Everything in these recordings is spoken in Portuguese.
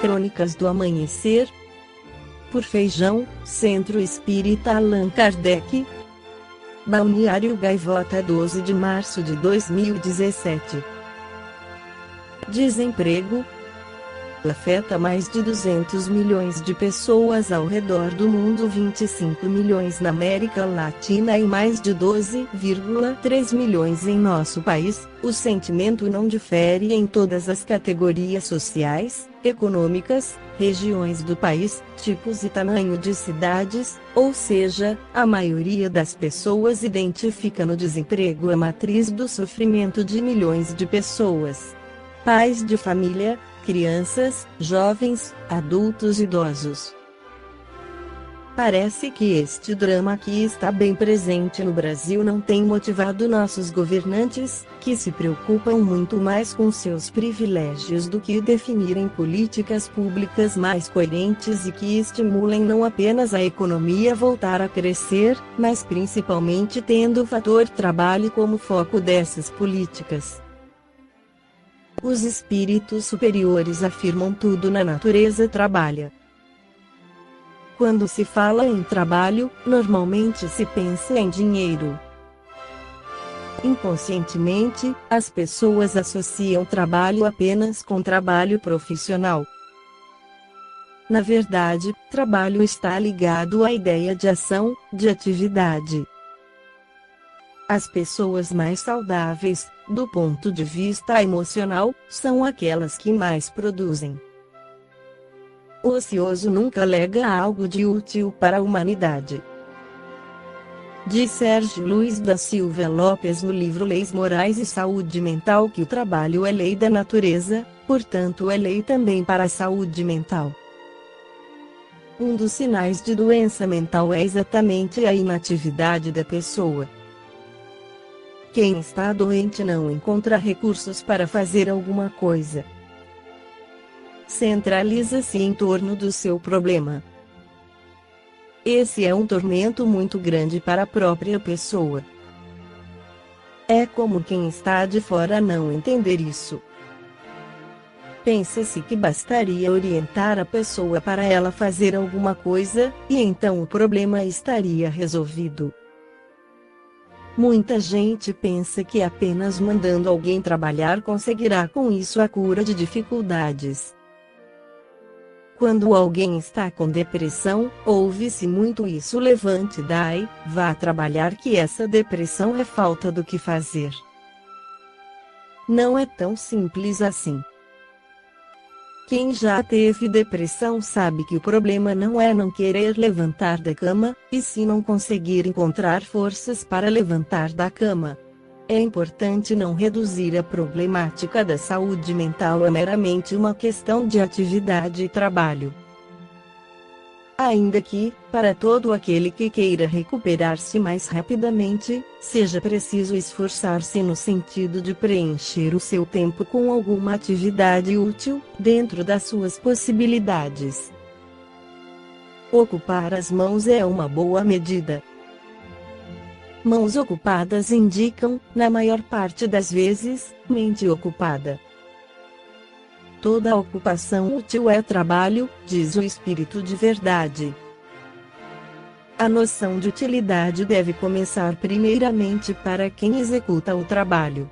Crônicas do Amanhecer, por Feijão, Centro Espírita Allan Kardec. Balneário Gaivota, 12 de março de 2017. Desemprego afeta mais de 200 milhões de pessoas ao redor do mundo, 25 milhões na América Latina e mais de 12,3 milhões em nosso país. O sentimento não difere em todas as categorias sociais, econômicas, regiões do país, tipos e tamanho de cidades, ou seja, a maioria das pessoas identifica no desemprego a matriz do sofrimento de milhões de pessoas. Pais de família, crianças, jovens, adultos e idosos. Parece que este drama que está bem presente no Brasil não tem motivado nossos governantes, que se preocupam muito mais com seus privilégios do que definirem políticas públicas mais coerentes e que estimulem não apenas a economia a voltar a crescer, mas principalmente tendo o fator trabalho como foco dessas políticas. Os espíritos superiores afirmam tudo na natureza trabalha. Quando se fala em trabalho, normalmente se pensa em dinheiro. Inconscientemente, as pessoas associam trabalho apenas com trabalho profissional. Na verdade, trabalho está ligado à ideia de ação, de atividade. As pessoas mais saudáveis, do ponto de vista emocional, são aquelas que mais produzem. O ocioso nunca lega algo de útil para a humanidade. Diz Sérgio Luiz da Silva Lopes no livro Leis Morais e Saúde Mental que o trabalho é lei da natureza, portanto é lei também para a saúde mental. Um dos sinais de doença mental é exatamente a inatividade da pessoa. Quem está doente não encontra recursos para fazer alguma coisa. Centraliza-se em torno do seu problema. Esse é um tormento muito grande para a própria pessoa. É como quem está de fora não entender isso. Pensa-se que bastaria orientar a pessoa para ela fazer alguma coisa, e então o problema estaria resolvido. Muita gente pensa que apenas mandando alguém trabalhar conseguirá com isso a cura de dificuldades. Quando alguém está com depressão, ouve-se muito isso: levante daí, vá trabalhar, que essa depressão é falta do que fazer. Não é tão simples assim. Quem já teve depressão sabe que o problema não é não querer levantar da cama, e sim não conseguir encontrar forças para levantar da cama. É importante não reduzir a problemática da saúde mental a meramente uma questão de atividade e trabalho. Ainda que, para todo aquele que queira recuperar-se mais rapidamente, seja preciso esforçar-se no sentido de preencher o seu tempo com alguma atividade útil, dentro das suas possibilidades. Ocupar as mãos é uma boa medida. Mãos ocupadas indicam, na maior parte das vezes, mente ocupada. Toda ocupação útil é trabalho, diz o Espírito de Verdade. A noção de utilidade deve começar primeiramente para quem executa o trabalho.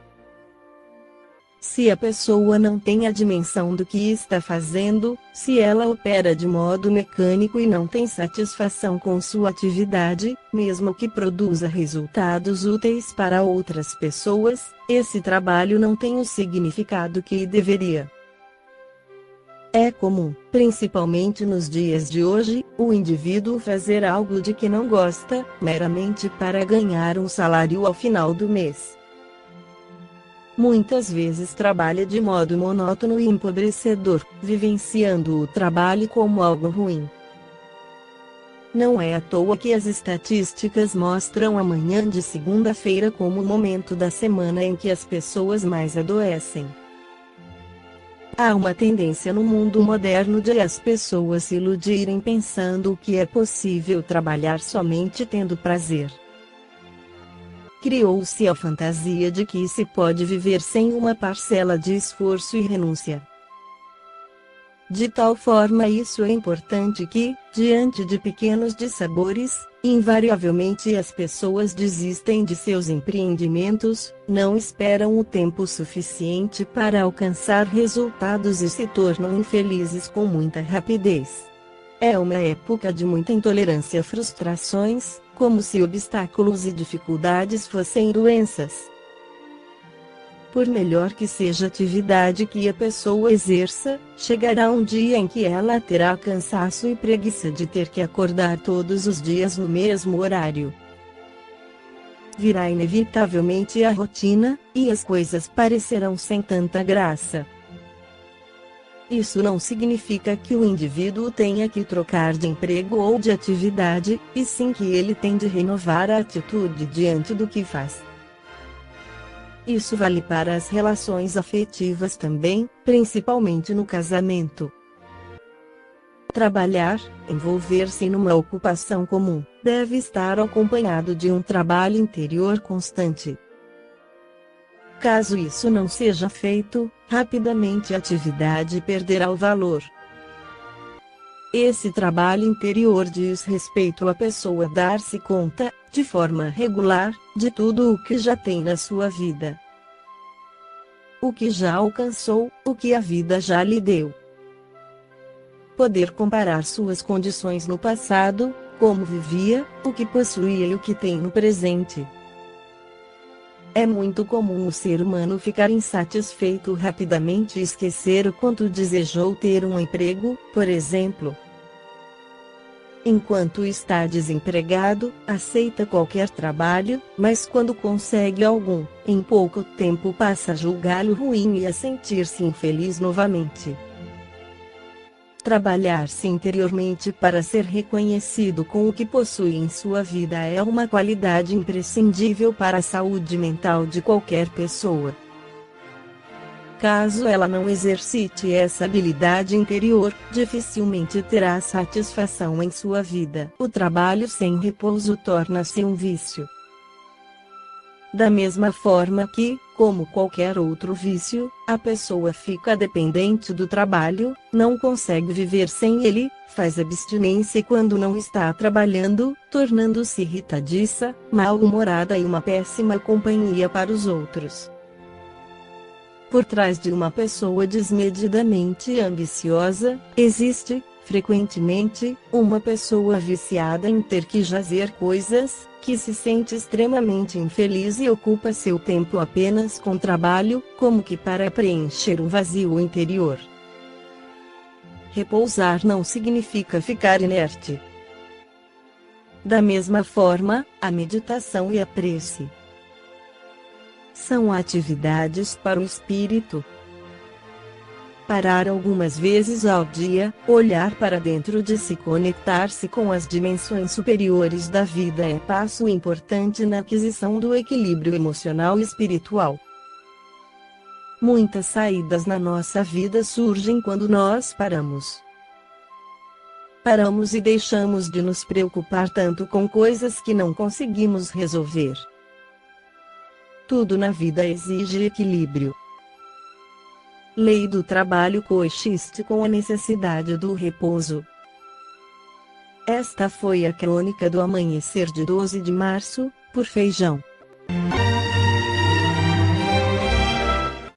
Se a pessoa não tem a dimensão do que está fazendo, se ela opera de modo mecânico e não tem satisfação com sua atividade, mesmo que produza resultados úteis para outras pessoas, esse trabalho não tem o significado que deveria. É comum, principalmente nos dias de hoje, o indivíduo fazer algo de que não gosta, meramente para ganhar um salário ao final do mês. Muitas vezes trabalha de modo monótono e empobrecedor, vivenciando o trabalho como algo ruim. Não é à toa que as estatísticas mostram a manhã de segunda-feira como o momento da semana em que as pessoas mais adoecem. Há uma tendência no mundo moderno de as pessoas se iludirem pensando que é possível trabalhar somente tendo prazer. Criou-se a fantasia de que se pode viver sem uma parcela de esforço e renúncia. De tal forma isso é importante que, diante de pequenos dissabores, invariavelmente as pessoas desistem de seus empreendimentos, não esperam o tempo suficiente para alcançar resultados e se tornam infelizes com muita rapidez. É uma época de muita intolerância a frustrações, como se obstáculos e dificuldades fossem doenças. Por melhor que seja a atividade que a pessoa exerça, chegará um dia em que ela terá cansaço e preguiça de ter que acordar todos os dias no mesmo horário. Virá inevitavelmente a rotina, e as coisas parecerão sem tanta graça. Isso não significa que o indivíduo tenha que trocar de emprego ou de atividade, e sim que ele tem de renovar a atitude diante do que faz. Isso vale para as relações afetivas também, principalmente no casamento. Trabalhar, envolver-se numa ocupação comum, deve estar acompanhado de um trabalho interior constante. Caso isso não seja feito, rapidamente a atividade perderá o valor. Esse trabalho interior diz respeito à pessoa dar-se conta, de forma regular, de tudo o que já tem na sua vida. O que já alcançou, o que a vida já lhe deu. Poder comparar suas condições no passado, como vivia, o que possuía e o que tem no presente. É muito comum o ser humano ficar insatisfeito rapidamente e esquecer o quanto desejou ter um emprego, por exemplo. Enquanto está desempregado, aceita qualquer trabalho, mas quando consegue algum, em pouco tempo passa a julgá-lo ruim e a sentir-se infeliz novamente. Trabalhar-se interiormente para ser reconhecido com o que possui em sua vida é uma qualidade imprescindível para a saúde mental de qualquer pessoa. Caso ela não exercite essa habilidade interior, dificilmente terá satisfação em sua vida. O trabalho sem repouso torna-se um vício. Da mesma forma que, como qualquer outro vício, a pessoa fica dependente do trabalho, não consegue viver sem ele, faz abstinência quando não está trabalhando, tornando-se irritadiça, mal-humorada e uma péssima companhia para os outros. Por trás de uma pessoa desmedidamente ambiciosa, existe, frequentemente, uma pessoa viciada em ter que jazer coisas, que se sente extremamente infeliz e ocupa seu tempo apenas com trabalho, como que para preencher um vazio interior. Repousar não significa ficar inerte. Da mesma forma, a meditação e a prece são atividades para o espírito. Parar algumas vezes ao dia, olhar para dentro de si, conectar-se com as dimensões superiores da vida é passo importante na aquisição do equilíbrio emocional e espiritual. Muitas saídas na nossa vida surgem quando nós paramos. Paramos e deixamos de nos preocupar tanto com coisas que não conseguimos resolver. Tudo na vida exige equilíbrio. Lei do trabalho coexiste com a necessidade do repouso. Esta foi a crônica do amanhecer de 12 de março, por Feijão.